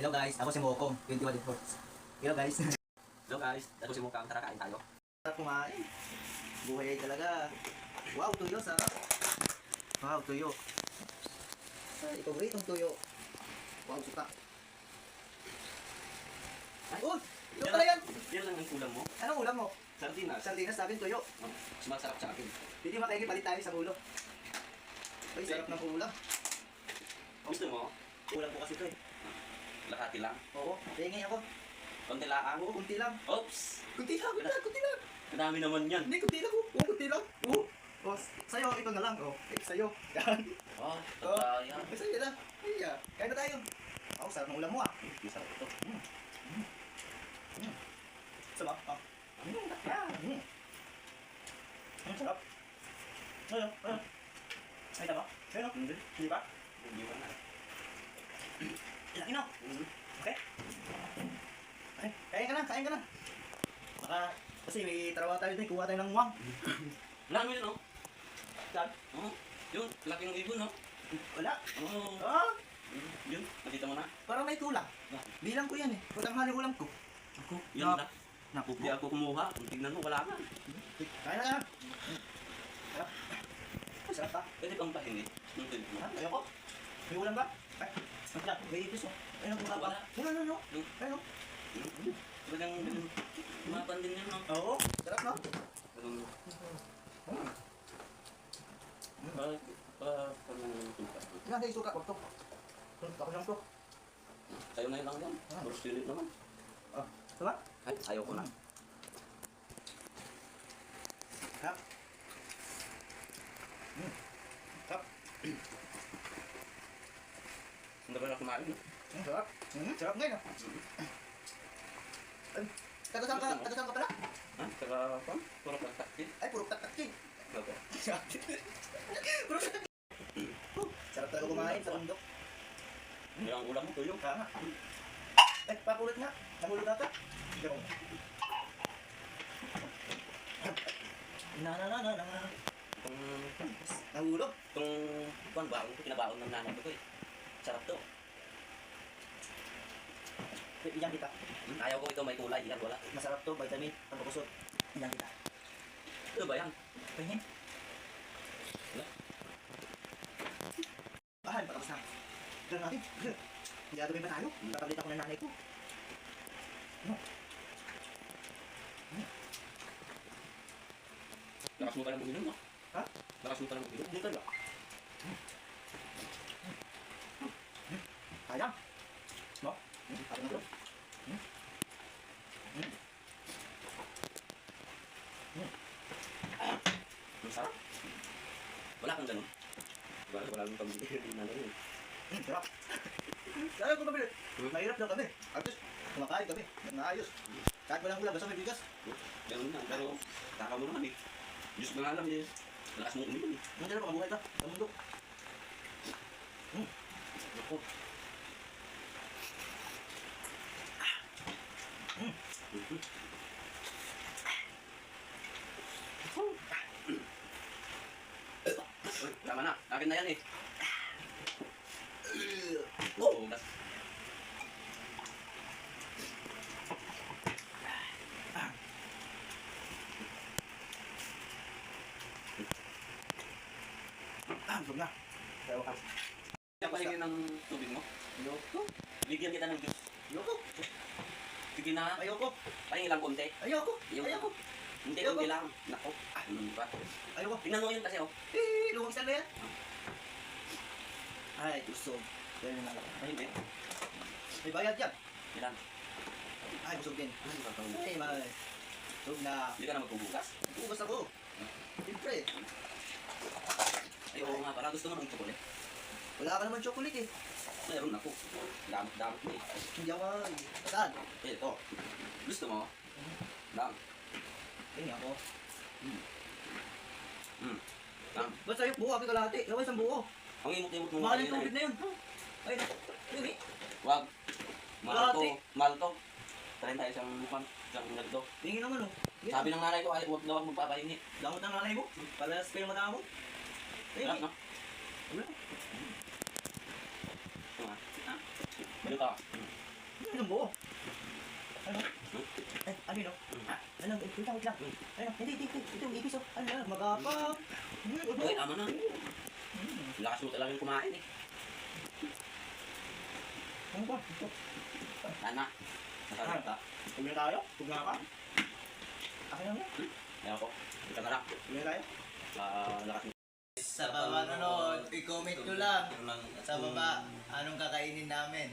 Hello guys, ako si Mokong, 21 din po. Hello guys. Hello guys, ako si Mukang, tara kain tayo. Sarap kumain. Buhay talaga. Wow, tuyo, sarap. Wow, tuyo. Ay, paboritong tuyo. Wow, suka. Ay, oh! Ito pala yan! Yan lang ang ulam mo. Anong ulam mo? Sardinas. Sardinas, sabi tuyo. Mas masarap sa akin. Hindi makaigi, palit tayo sa ulo. Ay, sarap ng ulam. Gusto mo? Ulam ko kasi ito eh. Lakati lang. Oo, tingin ako. Konti lang. Oo, kunti lang. Oops! Kunti lang, kunti lang. Madami naman yan. Hindi, kunti lang. Oo, kunti lang. Oo. Oh, sa'yo, ito na lang. Oh, sa'yo. Yan. Oh, Oh, tataya. sa'yo na. Ay, kain na tayo. Oh, sarap ng ulam mo ah. Masarap ito. Sarap. Ah. Sarap. Ayun. Ay, tama. Ayun, oh. Hindi ba? Hindi ba na? Laki no. Okay. Ay, kain ka na. Baka, kasi may trabaho tayo din, kuha tayo ng muwang. Wala mo yun, no? Saan? Oh, yun, laki ng ibon, no? Wala. Oh, Ah, yun, nakita mo na? parang may tulang. Bilang ko yan eh. Kung hali ulam ko. Ako, yan na. Napupo. Hindi ako kumuha. Kung tignan mo, wala ka. Kain na. Sarap. Ay, sarap pa. Pwede bang pahingi? Yung pwede mo? Ayoko. May ulam ba? Ay, sarap. May ipis oh. Ayun, kung Wala. No. Ayun. Talagang mapan din yan, no? Oo, sarap no? Ganun. Parang tukas. Yan, hindi suka. Wag to. Ako lang to. Sa'yo na yun lang yan. Puro spirit naman. Ah, sarap. Ay, ayaw ko na. Sarap. Sarap. Hindi ba na kumain? Sarap. Sarap ngayon ah. Taga-saan ka pala? Ha? Saka pa? Puro pagtakit. Ay, puro tatak-takin. Opo. Puro tatak. Sarap talaga kumain sa bundok. Yung ang ulam mo, tuyo. Tama. Eh, pakulit nga. Nahulog ata. Diyan mo. Na. Nahulog. Itong baon ko, pinabaon ng nanay ko eh. Sarap to. Iyan kita. Ayaw ko ito may kulay, yan wala. Masarap to, vitamin, pangkakusot. Iyan kita. Ano ba yan? Tingin. Wala. Bahan, patapos na. Ganun natin. Gagawin ba tayo? Papalit ako ng nanay ko. Lakas mo pa lang uminom, no? Ha? Lakas mo pa lang uminom. Hindi talaga. Sayang. No? Sayang na to. Ang sarap. Wala kang ganun. Wala kang pambili ng nanay yun. Sarap. Sayang ko pabili. Mahirap daw kami. At least, kumakain kami. Naayos. Kahit walang ulam, basta may bigas. Ganun na, pero taka mo naman eh. Diyos na nga alam eh. Lakas mong uminom eh. Hindi na makabuhay ka. Sa mundo. Ako. Uy, tama na. Akin na yan eh. Oo, gas. Busog na. Kaya wakas. Kaya pahingi ng tubig mo. Ayoko. Bigyan kita ng juice. Ayoko. Sige na. Ayoko. Pahingi lang konti. Ayoko. Yung- Ayoko. Hindi, Ayoko. konti lang. Nako. Ano ba? Ayoko. Tingnan mo yun kasi oh. Lumang isa na yan. Ay, busog. Ganyan na lang. Ay, hindi. May bayad yan. Ilan? Ay, busog din. Ano ba ito? Ay, may. Busog na. Hindi ka na magbubukas? Bukas ako. Siyempre. Ay, oo nga. Para gusto mo ng chocolate. Wala ka naman chocolate eh. Mayroon ako. Damot mo eh. Hindi ako. Saan? Eh, ito. Gusto mo? Lang. Tingnan ako. Lang. Ba't sa'yo buo? Abi kalahati. Gawin isang buo. Ang imot-imot mo. Mahal yung tubig na yun. Ay, yun eh. Wag. Mahal to. Kalahati. Mahal to. Try tayo isang pan. Isang ganito. Tingin naman oh. Sabi ng nanay ko, ay, huwag daw ako magpapahingi. Damot ng nanay mo. Para sa kayo mata mo. Wala, no? Wala. Ganito. Isang buo. Ano? Ay, ano yun? Ano? Wait lang. Ano? Hindi. Ito yung ipis. Ano na? Magapang. Uy, tama na. Lakas mo talagang kumain eh. Ano ba? Ito. Tana. Ano ka? Huwag na tayo? Huwag na ka? Akin lang yan. Kaya ako. Ika na lang. Huwag na tayo? Lakas mo. Sa baba nanonood, i-comment nyo lang sa baba anong kakainin namin.